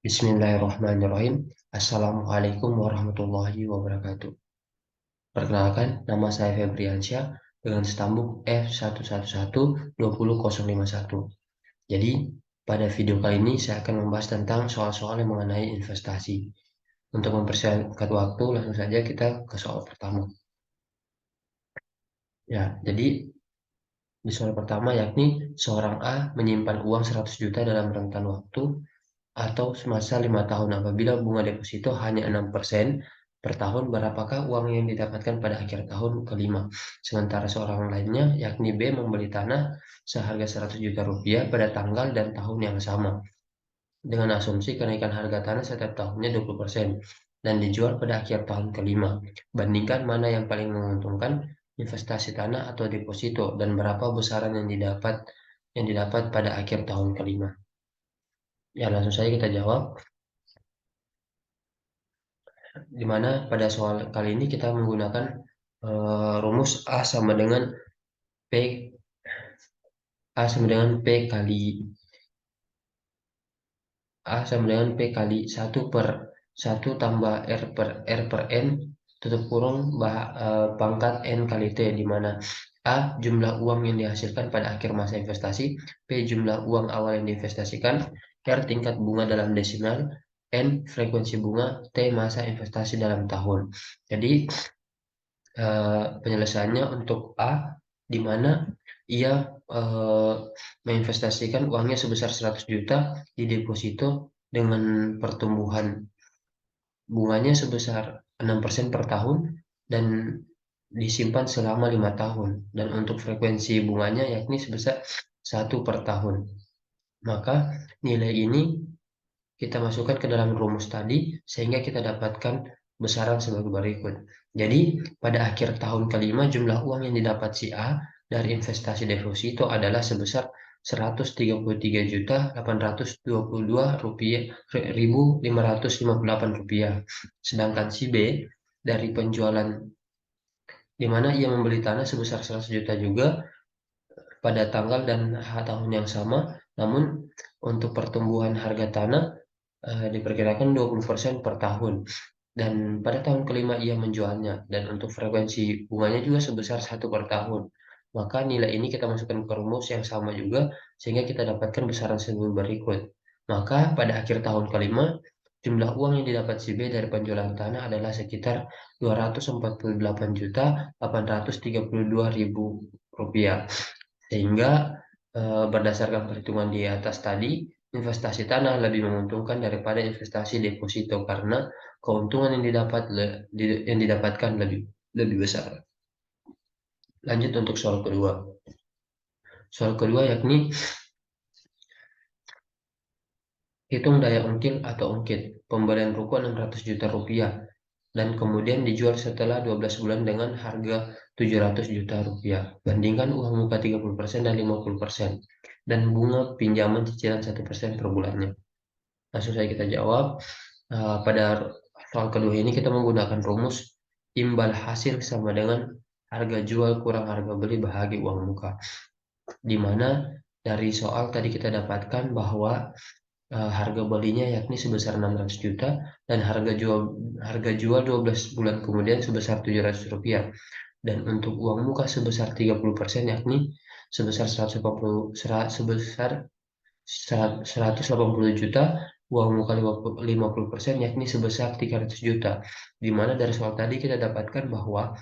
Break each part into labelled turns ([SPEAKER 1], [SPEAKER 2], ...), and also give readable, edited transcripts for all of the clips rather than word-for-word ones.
[SPEAKER 1] Bismillahirrahmanirrahim. Assalamualaikum warahmatullahi wabarakatuh. Perkenalkan, nama saya Febriansyah dengan stambuk F11120051. Jadi, pada video kali ini saya akan membahas tentang soal-soal yang mengenai investasi. Untuk mempersingkat waktu, langsung saja kita ke soal pertama. Ya, jadi di soal pertama yakni seorang A menyimpan uang 100 juta dalam rentan waktu atau semasa 5 tahun apabila bunga deposito hanya 6% per tahun, berapakah uang yang didapatkan pada akhir tahun kelima? Sementara seorang lainnya, yakni B, membeli tanah seharga 100 juta rupiah pada tanggal dan tahun yang sama, dengan asumsi kenaikan harga tanah setiap tahunnya 20% dan dijual pada akhir tahun kelima. Bandingkan mana yang paling menguntungkan, investasi tanah atau deposito, dan berapa besaran yang didapat pada akhir tahun kelima. Ya, langsung saja kita jawab. Di mana pada soal kali ini kita menggunakan rumus P P kali 1 tambah R per N tutup kurung pangkat N kali T, di mana A jumlah uang yang dihasilkan pada akhir masa investasi, P jumlah uang awal yang diinvestasikan, R tingkat bunga dalam desimal, N frekuensi bunga, T masa investasi dalam tahun. Jadi penyelesaiannya untuk A, di mana ia menginvestasikan uangnya sebesar 100 juta di deposito dengan pertumbuhan bunganya sebesar 6% per tahun dan disimpan selama 5 tahun, dan untuk frekuensi bunganya yakni sebesar 1 per tahun. Maka nilai ini kita masukkan ke dalam rumus tadi sehingga kita dapatkan besaran sebagai berikut. Jadi pada akhir tahun kelima jumlah uang yang didapat si A dari investasi deposito adalah sebesar 133.822.558 rupiah. Sedangkan si B dari penjualan, di mana ia membeli tanah sebesar 100 juta juga pada tanggal dan tahun yang sama, namun untuk pertumbuhan harga tanah diperkirakan 20% per tahun. Dan pada tahun kelima ia menjualnya, dan untuk frekuensi bunganya juga sebesar 1 per tahun. Maka nilai ini kita masukkan ke rumus yang sama juga, sehingga kita dapatkan besaran sebagai berikut. Maka pada akhir tahun kelima, jumlah uang yang didapat si B dari penjualan tanah adalah sekitar 248.832.000 rupiah. Sehingga berdasarkan perhitungan di atas tadi, investasi tanah lebih menguntungkan daripada investasi deposito karena keuntungan yang didapatkan lebih besar. Lanjut untuk soal kedua. Soal kedua yakni hitung daya ungkit atau ungkit pembelian ruko 600 juta rupiah dan kemudian dijual setelah 12 bulan dengan harga 700 juta rupiah. Bandingkan uang muka 30% dan 50% dan bunga pinjaman cicilan 1% per bulannya. Langsung saja kita jawab. Pada soal kedua ini kita menggunakan rumus imbal hasil sama dengan harga jual kurang harga beli bahagi uang muka, di mana dari soal tadi kita dapatkan bahwa harga belinya yakni sebesar 600 juta dan harga jual 12 bulan kemudian sebesar 700 rupiah, dan untuk uang muka sebesar 30% yakni sebesar 180 juta, uang muka 50% yakni sebesar 300 juta, di mana dari soal tadi kita dapatkan bahwa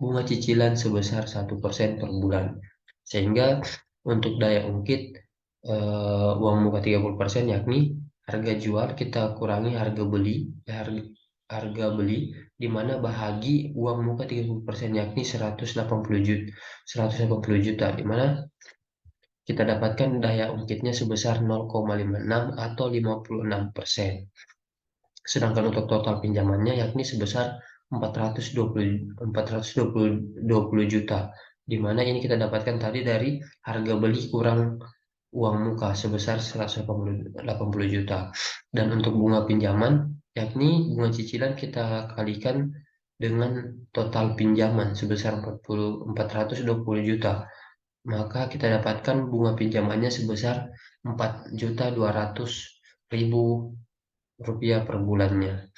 [SPEAKER 1] bunga cicilan sebesar 1% per bulan, sehingga untuk daya ungkit uang muka 30% yakni harga jual kita kurangi harga beli, di mana bahagi uang muka 30% yakni 180 juta, di mana kita dapatkan daya ungkitnya sebesar 0,56 atau 56%. Sedangkan untuk total pinjamannya yakni sebesar 420 juta, di mana ini kita dapatkan tadi dari harga beli kurang uang muka sebesar 180 juta. Dan untuk bunga pinjaman yakni bunga cicilan kita kalikan dengan total pinjaman sebesar 420 juta, maka kita dapatkan bunga pinjamannya sebesar 4.200.000 rupiah per bulannya.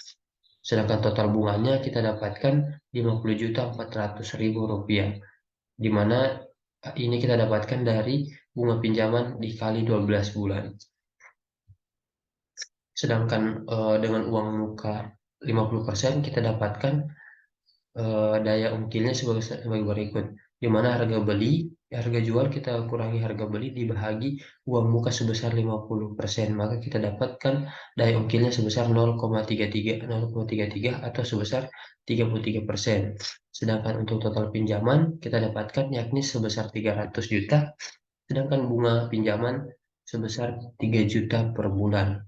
[SPEAKER 1] Sedangkan total bunganya kita dapatkan 50.400.000 rupiah, di mana ini kita dapatkan dari bunga pinjaman dikali 12 bulan. Sedangkan dengan uang muka 50% kita dapatkan daya ungkilnya sebagai berikut, di mana harga jual kita kurangi harga beli dibahagi uang muka sebesar 50%, maka kita dapatkan daya ungkilnya sebesar 0,33 atau sebesar 33%. Sedangkan untuk total pinjaman kita dapatkan yakni sebesar 300 juta, sedangkan bunga pinjaman sebesar 3 juta per bulan,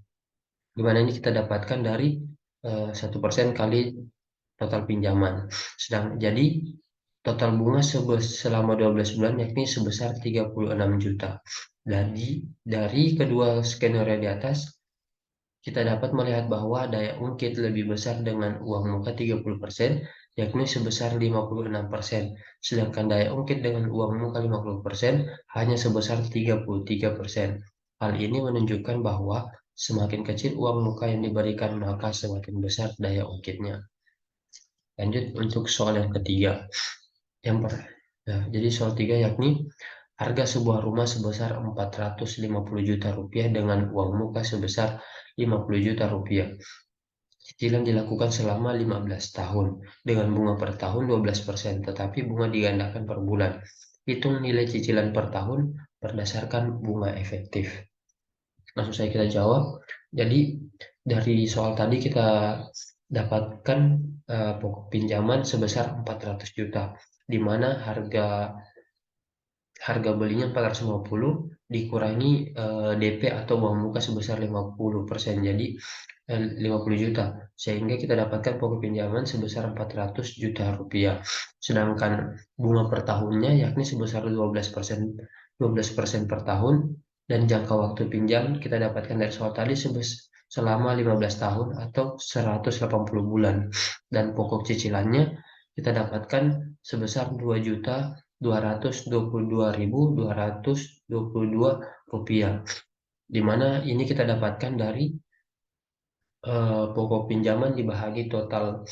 [SPEAKER 1] di mana ini kita dapatkan dari 1% kali total pinjaman. Jadi total bunga selama 12 bulan yakni sebesar 36 juta. Dari kedua skenario di atas, kita dapat melihat bahwa daya ungkit lebih besar dengan uang muka 30%, yakni sebesar 56%. Sedangkan daya ungkit dengan uang muka 50% hanya sebesar 33%. Hal ini menunjukkan bahwa semakin kecil uang muka yang diberikan, maka semakin besar daya ungkitnya. Lanjut untuk soal yang ketiga. Jadi soal 3 yakni harga sebuah rumah sebesar 450 juta rupiah dengan uang muka sebesar 50 juta rupiah. Cicilan dilakukan selama 15 tahun dengan bunga per tahun 12%, tetapi bunga digandakan per bulan. Hitung nilai cicilan per tahun berdasarkan bunga efektif. Langsung saja kita jawab. Jadi dari soal tadi kita dapatkan pokok pinjaman sebesar 400 juta, di mana harga belinya 450 dikurangi DP atau uang muka sebesar 50%, jadi 50 juta, sehingga kita dapatkan pokok pinjaman sebesar 400 juta rupiah. Sedangkan bunga per tahunnya yakni sebesar 12% per tahun, dan jangka waktu pinjam kita dapatkan dari soal tadi selama 15 tahun atau 180 bulan, dan pokok cicilannya kita dapatkan sebesar 2.222.222 rupiah, di mana ini kita dapatkan dari pokok pinjaman dibahagi total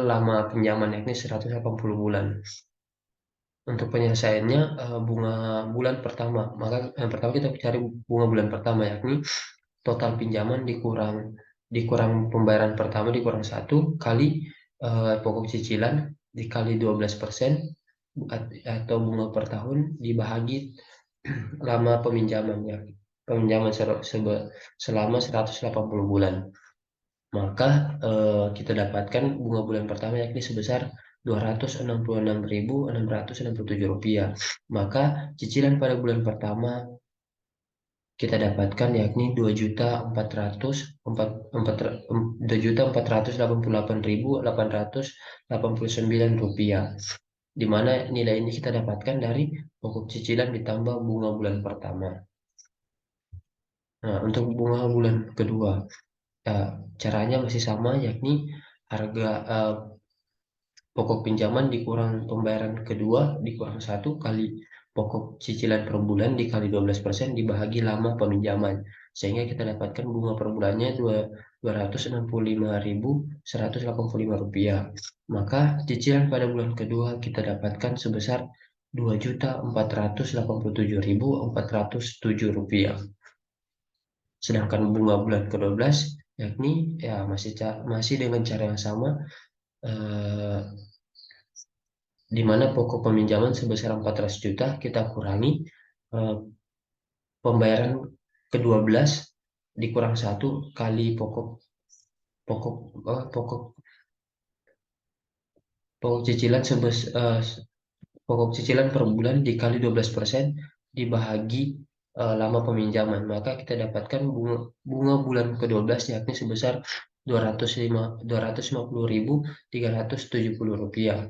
[SPEAKER 1] lama pinjaman yakni 180 bulan. Untuk penyelesaiannya bunga bulan pertama, maka yang pertama kita cari bunga bulan pertama, yakni total pinjaman dikurang pembayaran pertama dikurang 1 kali pokok cicilan dikali 12% atau bunga per tahun dibahagi lama peminjaman, ya peminjaman selama 180 bulan. Maka kita dapatkan bunga bulan pertama yakni sebesar 266.667 rupiah. Maka cicilan pada bulan pertama kita dapatkan yakni 2.488.889 rupiah, di mana nilai ini kita dapatkan dari pokok cicilan ditambah bunga bulan pertama. Nah, untuk bunga bulan kedua, caranya masih sama, yakni harga pokok pinjaman dikurang pembayaran kedua dikurang 1 kali pokok cicilan per bulan dikali 12% dibahagi lama peminjaman, sehingga kita dapatkan bunga per bulannya 265.185 rupiah. Maka cicilan pada bulan kedua kita dapatkan sebesar 2.487.407 rupiah. Sedangkan bunga bulan ke-12 yakni masih dengan cara yang sama, di mana pokok peminjaman sebesar 400 juta kita kurangi pembayaran ke-12 dikurang 1 kali pokok cicilan per bulan dikali 12% dibahagi lama peminjaman, maka kita dapatkan bunga bulan ke-12 yakni sebesar 250.370 rupiah.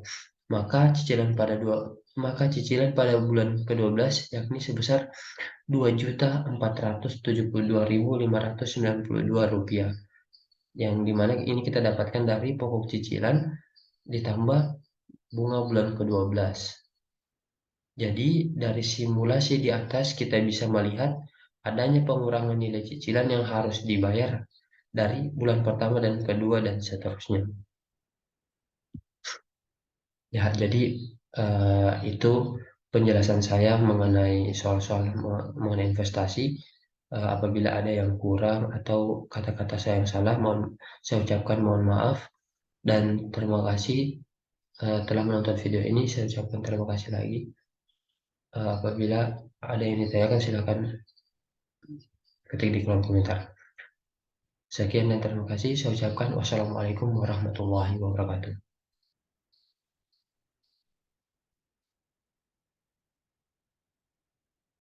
[SPEAKER 1] Maka cicilan pada bulan ke-12 yakni sebesar 2.472.592 rupiah, yang dimana ini kita dapatkan dari pokok cicilan ditambah bunga bulan ke-12. Jadi dari simulasi di atas kita bisa melihat adanya pengurangan nilai cicilan yang harus dibayar dari bulan pertama dan kedua dan seterusnya. Ya, jadi itu penjelasan saya mengenai soal-soal mengenai investasi. Apabila ada yang kurang atau kata-kata saya yang salah, saya ucapkan mohon maaf dan terima kasih telah menonton video ini. Saya ucapkan terima kasih lagi. Apabila ada yang ditanyakan, silakan ketik di kolom komentar. Sekian dan terima kasih. Saya ucapkan wassalamualaikum warahmatullahi wabarakatuh.